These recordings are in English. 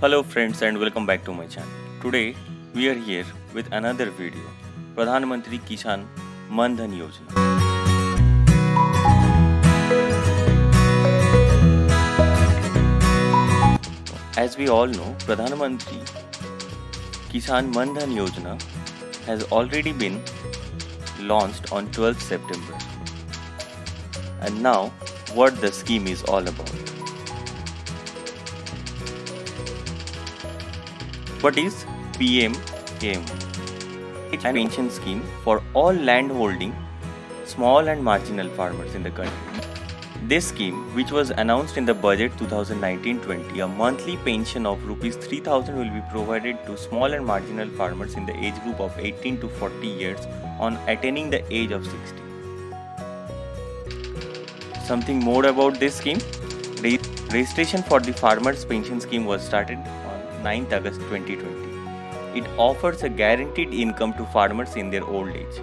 Hello friends and welcome back to my channel. Today we are here with another video, Pradhan Mantri Kisan Man Dhan Yojana. As we all know, Pradhan Mantri Kisan Man Dhan Yojana has already been launched on 12th September. And now what the scheme is all about. What is PM-KM? It's a pension scheme for all land-holding, small and marginal farmers in the country. This scheme, which was announced in the budget 2019-20, a monthly pension of Rs 3,000 will be provided to small and marginal farmers in the age group of 18 to 40 years on attaining the age of 60. Something more about this scheme? Registration for the Farmers Pension Scheme was started on 9th August 2020. It offers a guaranteed income to farmers in their old age.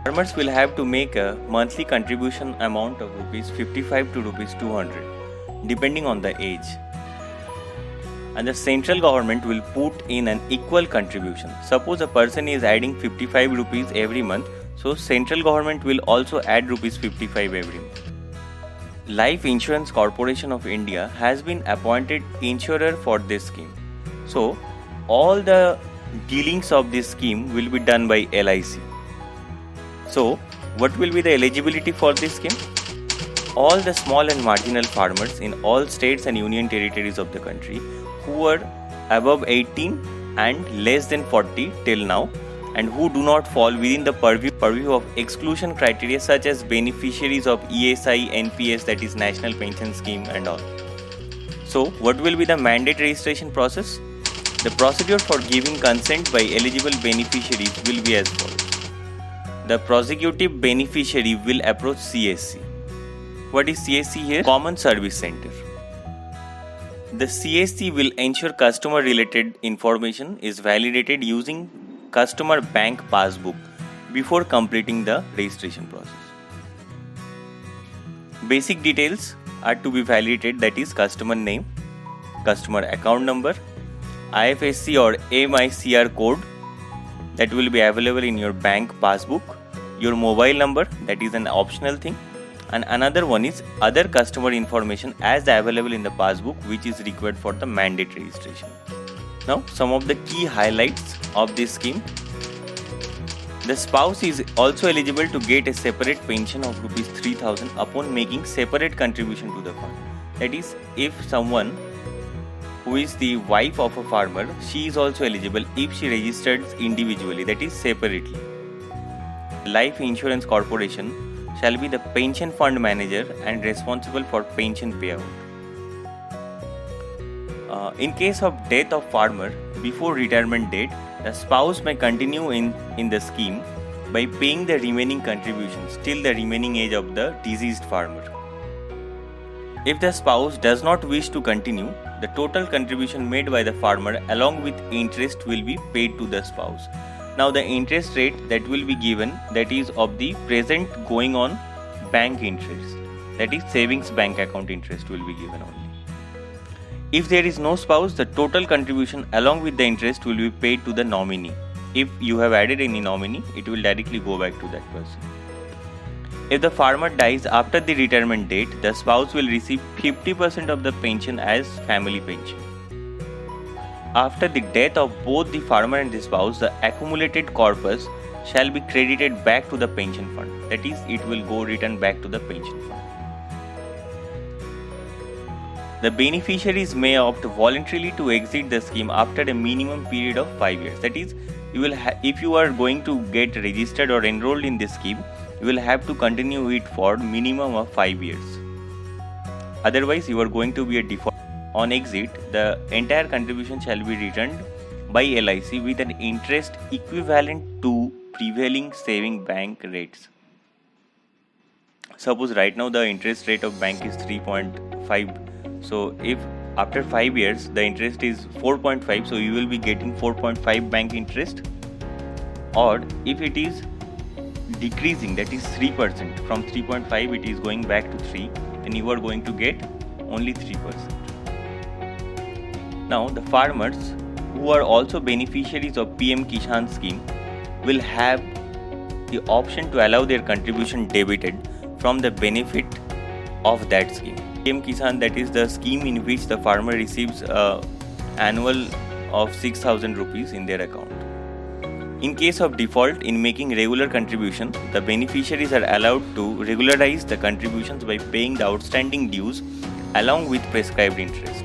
Farmers will have to make a monthly contribution amount of Rs 55 to Rs 200 depending on the age. And the central government will put in an equal contribution. Suppose a person is adding 55 rupees every month, so central government will also add Rs 55 every month. Life Insurance Corporation of India has been appointed insurer for this scheme. So, all the dealings of this scheme will be done by LIC. So, what will be the eligibility for this scheme? All the small and marginal farmers in all states and union territories of the country who are above 18 and less than 40 till now, and who do not fall within the purview of exclusion criteria such as beneficiaries of ESI, NPS, that is National Pension Scheme and all. So, what will be the mandate registration process? The procedure for giving consent by eligible beneficiaries will be as follows. The prosecutive beneficiary will approach CSC. What is CSC here? Common Service Center. The CSC will ensure customer related information is validated using customer bank passbook before completing the registration process. Basic details are to be validated, that is customer name, customer account number, IFSC or MICR code that will be available in your bank passbook, your mobile number, that is an optional thing, and another one is other customer information as available in the passbook which is required for the mandate registration. Now, some of the key highlights of this scheme. The spouse is also eligible to get a separate pension of Rs 3,000 upon making separate contribution to the fund. That is, if someone who is the wife of a farmer, she is also eligible if she registers individually, that is separately. Life Insurance Corporation shall be the pension fund manager and responsible for pension payout. In case of death of farmer before retirement date, the spouse may continue in the scheme by paying the remaining contributions till the remaining age of the deceased farmer. If the spouse does not wish to continue, the total contribution made by the farmer along with interest will be paid to the spouse. Now the interest rate that will be given, that is of the present going on bank interest, that is savings bank account interest will be given only. If there is no spouse, the total contribution along with the interest will be paid to the nominee. If you have added any nominee, it will directly go back to that person. If the farmer dies after the retirement date, the spouse will receive 50% of the pension as family pension. After the death of both the farmer and the spouse, the accumulated corpus shall be credited back to the pension fund. That is, it will go return back to the pension fund. The beneficiaries may opt voluntarily to exit the scheme after a minimum period of 5 years. That is, if you are going to get registered or enrolled in this scheme, you will have to continue it for minimum of 5 years. Otherwise, you are going to be a default. On exit, the entire contribution shall be returned by LIC with an interest equivalent to prevailing saving bank rates. Suppose right now the interest rate of bank is 3.5. So if after 5 years the interest is 4.5, so you will be getting 4.5 bank interest. Or if it is decreasing, that is 3%, from 3.5 it is going back to 3, then you are going to get only 3%. Now, the farmers who are also beneficiaries of PM Kishan scheme will have the option to allow their contribution debited from the benefit of that scheme. PM Kisan, that is the scheme in which the farmer receives annual of 6,000 rupees in their account. In case of default in making regular contribution, the beneficiaries are allowed to regularize the contributions by paying the outstanding dues along with prescribed interest.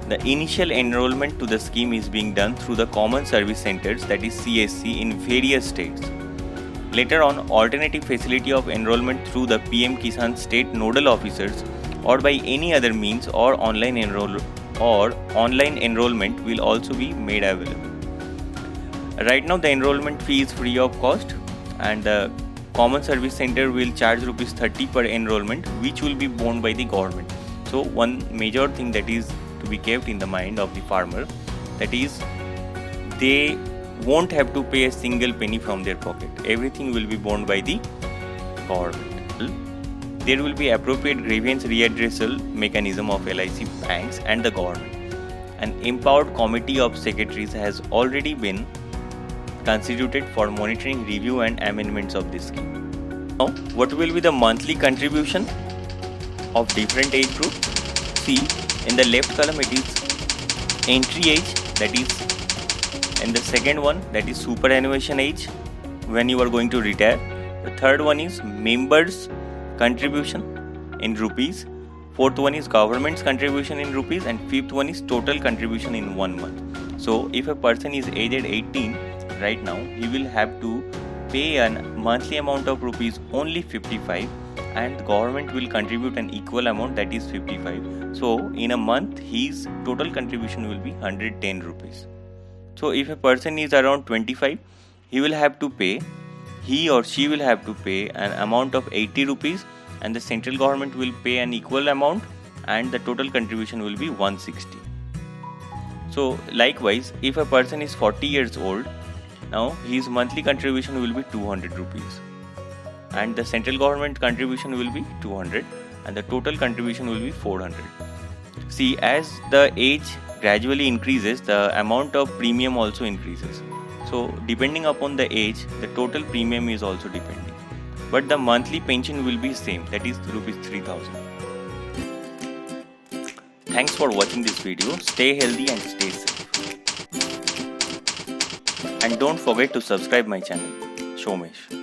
The initial enrollment to the scheme is being done through the Common Service Centers, that is CSC, in various states. Later on, alternative facility of enrollment through the PM Kisan state nodal officers or by any other means or online enrollment will also be made available. Right now, the enrollment fee is free of cost, and the Common Service Center will charge rupees 30 per enrollment, which will be borne by the government. So, one major thing that is to be kept in the mind of the farmer, that is, they won't have to pay a single penny from their pocket. Everything will be borne by the government. There will be appropriate grievance readdressal mechanism of LIC banks and the government. An empowered committee of secretaries has already been constituted for monitoring, review and amendments of this scheme. Now, what will be the monthly contribution of different age group? See, in the left column it is entry age, that is, and the second one, that is superannuation age, when you are going to retire. The third one is members contribution in rupees. Fourth one is government's contribution in rupees, and fifth one is total contribution in 1 month. So if a person is aged 18 right now, he will have to pay a monthly amount of rupees only 55, and the government will contribute an equal amount, that is 55. So in a month his total contribution will be 110 rupees. So if a person is around 25, he or she will have to pay an amount of 80 rupees, and the central government will pay an equal amount, and the total contribution will be 160. So likewise, if a person is 40 years old, now his monthly contribution will be 200 rupees, and the central government contribution will be 200, and the total contribution will be 400. See, as the age gradually increases, the amount of premium also increases. So depending upon the age, the total premium is also depending. But the monthly pension will be same, that is rupees 3,000. Thanks for watching this video. Stay healthy and stay safe. And don't forget to subscribe my channel, Shomesh.